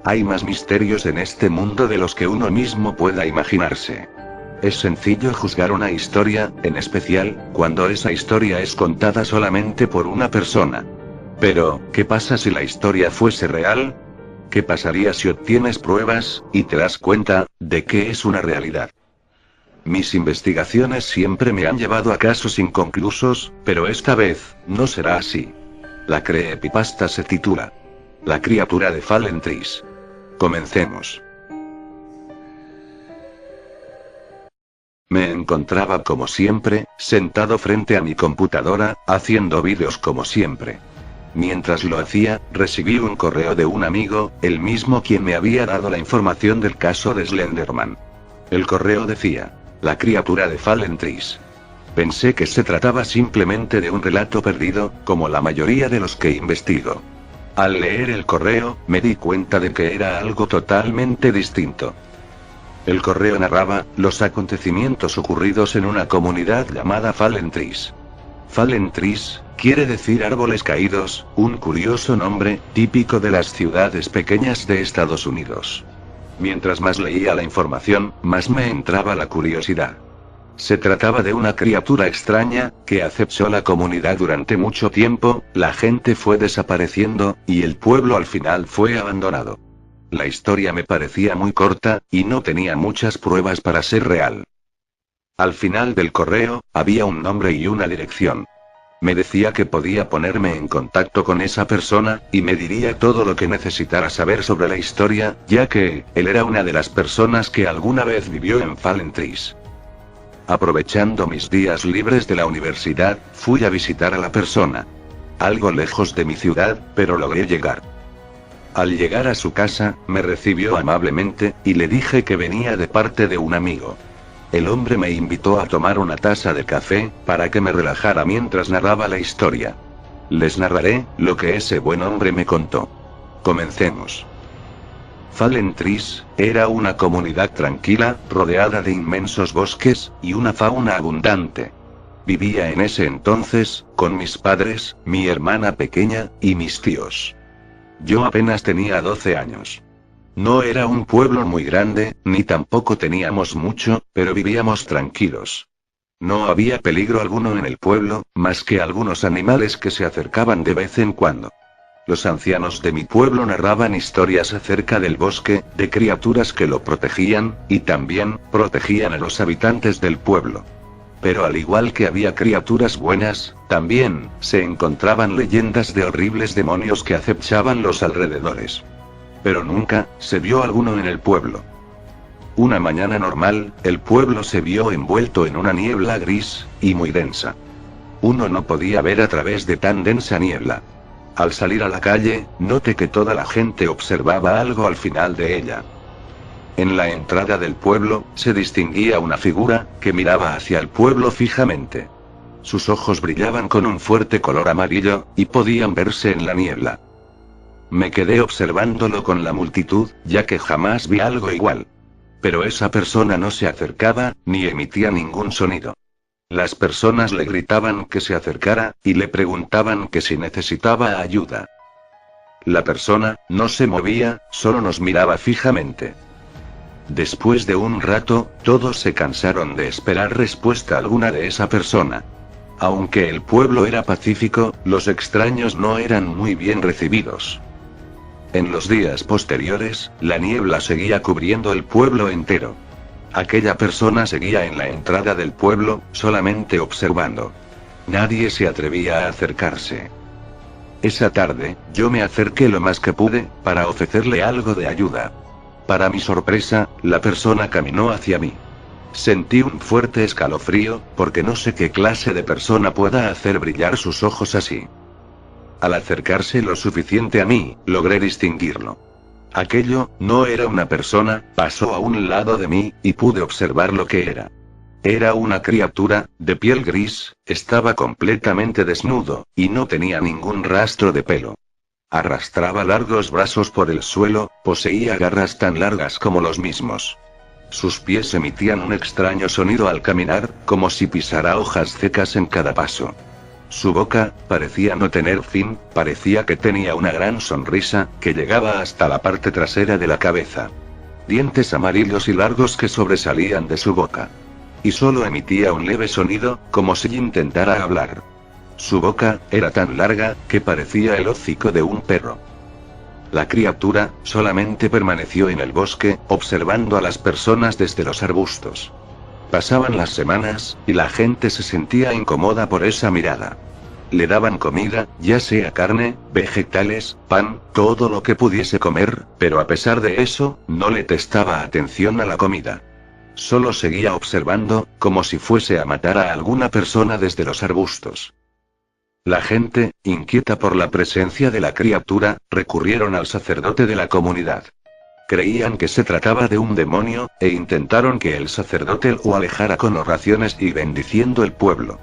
Hay más misterios en este mundo de los que uno mismo pueda imaginarse. Es sencillo juzgar una historia, en especial, cuando esa historia es contada solamente por una persona. Pero, ¿qué pasa si la historia fuese real? ¿Qué pasaría si obtienes pruebas, y te das cuenta, de que es una realidad? Mis investigaciones siempre me han llevado a casos inconclusos, pero esta vez, no será así. La creepypasta se titula La criatura de Fallen Trees. Comencemos. Me encontraba como siempre, sentado frente a mi computadora, haciendo vídeos como siempre. Mientras lo hacía, recibí un correo de un amigo, el mismo quien me había dado la información del caso de Slenderman. El correo decía: La criatura de Fallen Trees. Pensé que se trataba simplemente de un relato perdido, como la mayoría de los que investigo. Al leer el correo, me di cuenta de que era algo totalmente distinto. El correo narraba los acontecimientos ocurridos en una comunidad llamada Fallen Trees. Fallen Trees quiere decir árboles caídos, un curioso nombre, típico de las ciudades pequeñas de Estados Unidos. Mientras más leía la información, más me entraba la curiosidad. Se trataba de una criatura extraña, que acechó la comunidad durante mucho tiempo, la gente fue desapareciendo, y el pueblo al final fue abandonado. La historia me parecía muy corta, y no tenía muchas pruebas para ser real. Al final del correo, había un nombre y una dirección. Me decía que podía ponerme en contacto con esa persona, y me diría todo lo que necesitara saber sobre la historia, ya que, él era una de las personas que alguna vez vivió en Fallen Trees. Aprovechando mis días libres de la universidad, fui a visitar a la persona. Algo lejos de mi ciudad, pero logré llegar. Al llegar a su casa, me recibió amablemente, y le dije que venía de parte de un amigo. El hombre me invitó a tomar una taza de café, para que me relajara mientras narraba la historia. Les narraré lo que ese buen hombre me contó. Comencemos. Fallen Trees era una comunidad tranquila, rodeada de inmensos bosques, y una fauna abundante. Vivía en ese entonces, con mis padres, mi hermana pequeña, y mis tíos. Yo apenas tenía 12 años. No era un pueblo muy grande, ni tampoco teníamos mucho, pero vivíamos tranquilos. No había peligro alguno en el pueblo, más que algunos animales que se acercaban de vez en cuando. Los ancianos de mi pueblo narraban historias acerca del bosque, de criaturas que lo protegían, y también, protegían a los habitantes del pueblo. Pero al igual que había criaturas buenas, también, se encontraban leyendas de horribles demonios que acechaban los alrededores. Pero nunca, se vio alguno en el pueblo. Una mañana normal, el pueblo se vio envuelto en una niebla gris, y muy densa. Uno no podía ver a través de tan densa niebla. Al salir a la calle, noté que toda la gente observaba algo al final de ella. En la entrada del pueblo, se distinguía una figura, que miraba hacia el pueblo fijamente. Sus ojos brillaban con un fuerte color amarillo, y podían verse en la niebla. Me quedé observándolo con la multitud, ya que jamás vi algo igual. Pero esa persona no se acercaba, ni emitía ningún sonido. Las personas le gritaban que se acercara, y le preguntaban que si necesitaba ayuda. La persona, no se movía, solo nos miraba fijamente. Después de un rato, todos se cansaron de esperar respuesta alguna de esa persona. Aunque el pueblo era pacífico, los extraños no eran muy bien recibidos. En los días posteriores, la niebla seguía cubriendo el pueblo entero. Aquella persona seguía en la entrada del pueblo, solamente observando. Nadie se atrevía a acercarse. Esa tarde, yo me acerqué lo más que pude, para ofrecerle algo de ayuda. Para mi sorpresa, la persona caminó hacia mí. Sentí un fuerte escalofrío, porque no sé qué clase de persona pueda hacer brillar sus ojos así. Al acercarse lo suficiente a mí, logré distinguirlo. Aquello, no era una persona, pasó a un lado de mí, y pude observar lo que era. Era una criatura, de piel gris, estaba completamente desnudo, y no tenía ningún rastro de pelo. Arrastraba largos brazos por el suelo, poseía garras tan largas como los mismos. Sus pies emitían un extraño sonido al caminar, como si pisara hojas secas en cada paso. Su boca parecía no tener fin, parecía que tenía una gran sonrisa, que llegaba hasta la parte trasera de la cabeza. Dientes amarillos y largos que sobresalían de su boca. Y solo emitía un leve sonido, como si intentara hablar. Su boca era tan larga, que parecía el hocico de un perro. La criatura solamente permaneció en el bosque, observando a las personas desde los arbustos. Pasaban las semanas, y la gente se sentía incómoda por esa mirada. Le daban comida, ya sea carne, vegetales, pan, todo lo que pudiese comer, pero a pesar de eso, no le prestaba atención a la comida. Solo seguía observando, como si fuese a matar a alguna persona desde los arbustos. La gente, inquieta por la presencia de la criatura, recurrieron al sacerdote de la comunidad. Creían que se trataba de un demonio, e intentaron que el sacerdote lo alejara con oraciones y bendiciendo el pueblo.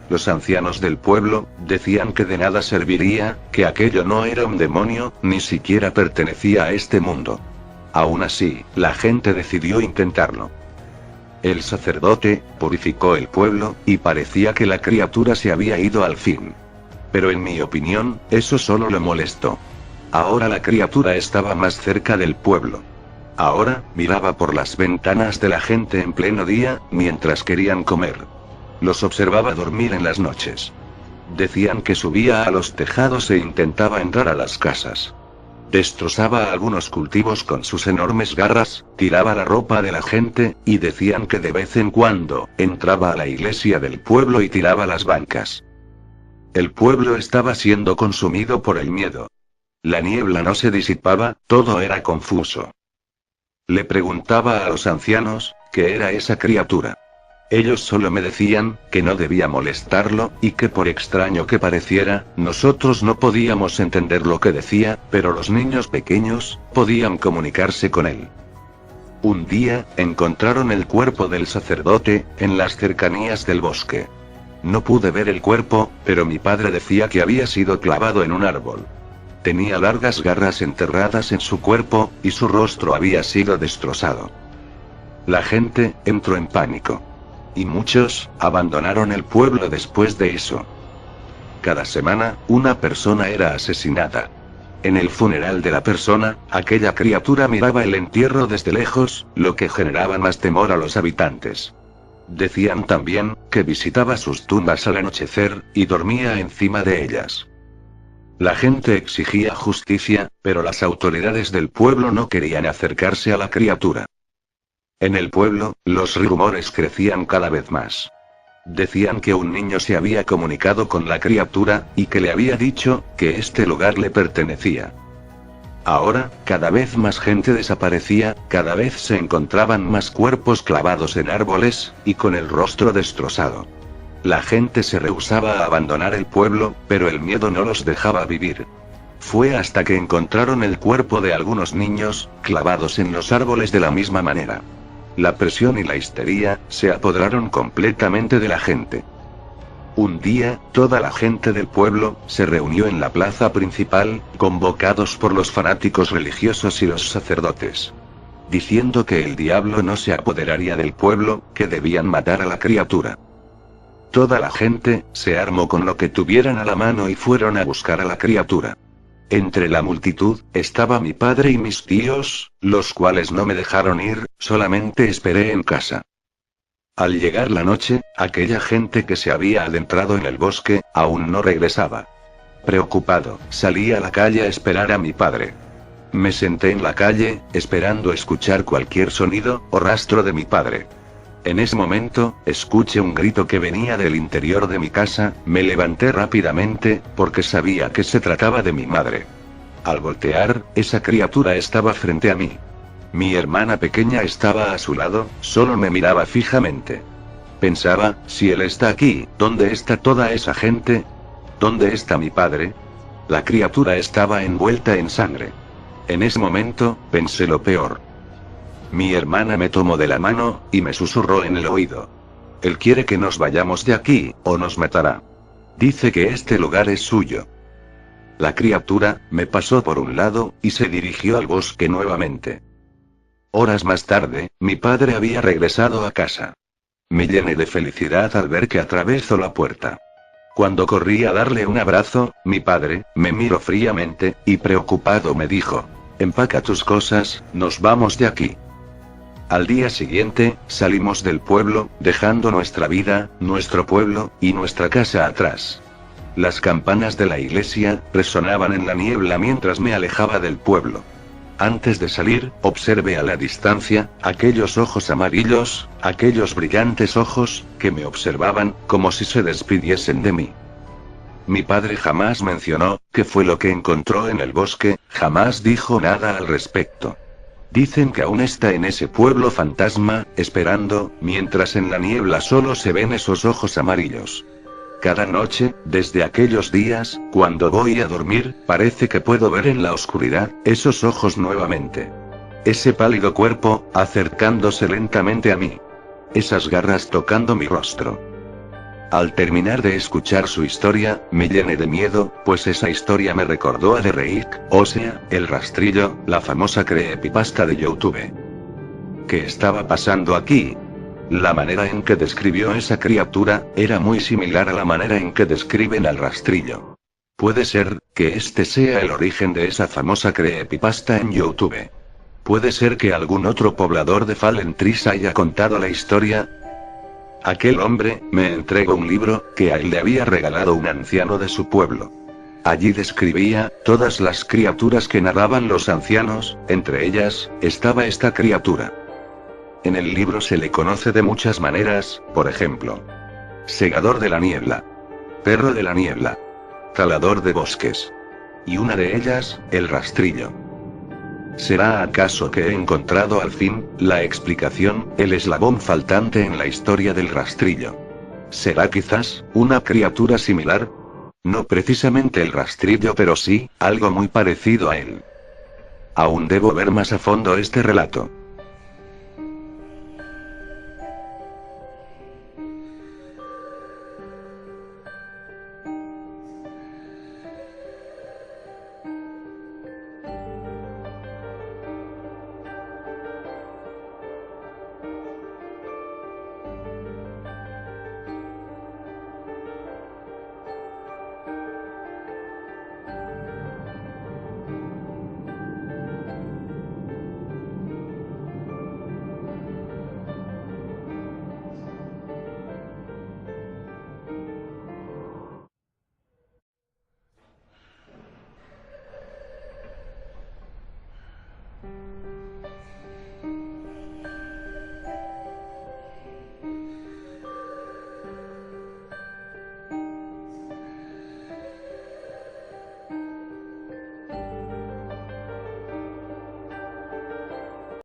Los ancianos del pueblo decían que de nada serviría, que aquello no era un demonio, ni siquiera pertenecía a este mundo. Aún así, la gente decidió intentarlo. El sacerdote purificó el pueblo, y parecía que la criatura se había ido al fin. Pero en mi opinión, eso solo le molestó. Ahora la criatura estaba más cerca del pueblo. Ahora, miraba por las ventanas de la gente en pleno día, mientras querían comer. Los observaba dormir en las noches. Decían que subía a los tejados e intentaba entrar a las casas. Destrozaba algunos cultivos con sus enormes garras, tiraba la ropa de la gente, y decían que de vez en cuando, entraba a la iglesia del pueblo y tiraba las bancas. El pueblo estaba siendo consumido por el miedo. La niebla no se disipaba, todo era confuso. Le preguntaba a los ancianos, ¿qué era esa criatura? Ellos solo me decían, que no debía molestarlo, y que por extraño que pareciera, nosotros no podíamos entender lo que decía, pero los niños pequeños, podían comunicarse con él. Un día, encontraron el cuerpo del sacerdote, en las cercanías del bosque. No pude ver el cuerpo, pero mi padre decía que había sido clavado en un árbol. Tenía largas garras enterradas en su cuerpo, y su rostro había sido destrozado. La gente entró en pánico. Y muchos abandonaron el pueblo después de eso. Cada semana, una persona era asesinada. En el funeral de la persona, aquella criatura miraba el entierro desde lejos, lo que generaba más temor a los habitantes. Decían también, que visitaba sus tumbas al anochecer, y dormía encima de ellas. La gente exigía justicia, pero las autoridades del pueblo no querían acercarse a la criatura. En el pueblo, los rumores crecían cada vez más. Decían que un niño se había comunicado con la criatura, y que le había dicho, que este lugar le pertenecía. Ahora, cada vez más gente desaparecía, cada vez se encontraban más cuerpos clavados en árboles, y con el rostro destrozado. La gente se rehusaba a abandonar el pueblo, pero el miedo no los dejaba vivir. Fue hasta que encontraron el cuerpo de algunos niños, clavados en los árboles de la misma manera. La presión y la histeria se apoderaron completamente de la gente. Un día, toda la gente del pueblo se reunió en la plaza principal, convocados por los fanáticos religiosos y los sacerdotes. Diciendo que el diablo no se apoderaría del pueblo, que debían matar a la criatura. Toda la gente se armó con lo que tuvieran a la mano y fueron a buscar a la criatura. Entre la multitud, estaba mi padre y mis tíos, los cuales no me dejaron ir, solamente esperé en casa. Al llegar la noche, aquella gente que se había adentrado en el bosque, aún no regresaba. Preocupado, salí a la calle a esperar a mi padre. Me senté en la calle, esperando escuchar cualquier sonido, o rastro de mi padre. En ese momento, escuché un grito que venía del interior de mi casa, me levanté rápidamente, porque sabía que se trataba de mi madre. Al voltear, esa criatura estaba frente a mí. Mi hermana pequeña estaba a su lado, solo me miraba fijamente. Pensaba, si él está aquí, ¿dónde está toda esa gente? ¿Dónde está mi padre? La criatura estaba envuelta en sangre. En ese momento, pensé lo peor. Mi hermana me tomó de la mano, y me susurró en el oído. Él quiere que nos vayamos de aquí, o nos matará. Dice que este lugar es suyo. La criatura me pasó por un lado, y se dirigió al bosque nuevamente. Horas más tarde, mi padre había regresado a casa. Me llené de felicidad al ver que atravesó la puerta. Cuando corrí a darle un abrazo, mi padre, me miró fríamente, y preocupado me dijo: empaca tus cosas, nos vamos de aquí. Al día siguiente, salimos del pueblo, dejando nuestra vida, nuestro pueblo, y nuestra casa atrás. Las campanas de la iglesia resonaban en la niebla mientras me alejaba del pueblo. Antes de salir, observé a la distancia aquellos ojos amarillos, aquellos brillantes ojos, que me observaban, como si se despidiesen de mí. Mi padre jamás mencionó qué fue lo que encontró en el bosque, jamás dijo nada al respecto. Dicen que aún está en ese pueblo fantasma, esperando, mientras en la niebla solo se ven esos ojos amarillos. Cada noche, desde aquellos días, cuando voy a dormir, parece que puedo ver en la oscuridad esos ojos nuevamente. Ese pálido cuerpo, acercándose lentamente a mí. Esas garras tocando mi rostro. Al terminar de escuchar su historia, me llené de miedo, pues esa historia me recordó a The Rake, o sea, El Rastrillo, la famosa creepypasta de YouTube. ¿Qué estaba pasando aquí? La manera en que describió esa criatura, era muy similar a la manera en que describen al rastrillo. Puede ser, que este sea el origen de esa famosa creepypasta en YouTube. Puede ser que algún otro poblador de Fallen Trees haya contado la historia. Aquel hombre, me entregó un libro, que a él le había regalado un anciano de su pueblo. Allí describía todas las criaturas que narraban los ancianos, entre ellas, estaba esta criatura. En el libro se le conoce de muchas maneras, por ejemplo: segador de la niebla, perro de la niebla, talador de bosques. Y una de ellas, el rastrillo. ¿Será acaso que he encontrado al fin la explicación, el eslabón faltante en la historia del rastrillo? ¿Será quizás una criatura similar? No precisamente el rastrillo, pero sí, algo muy parecido a él. Aún debo ver más a fondo este relato.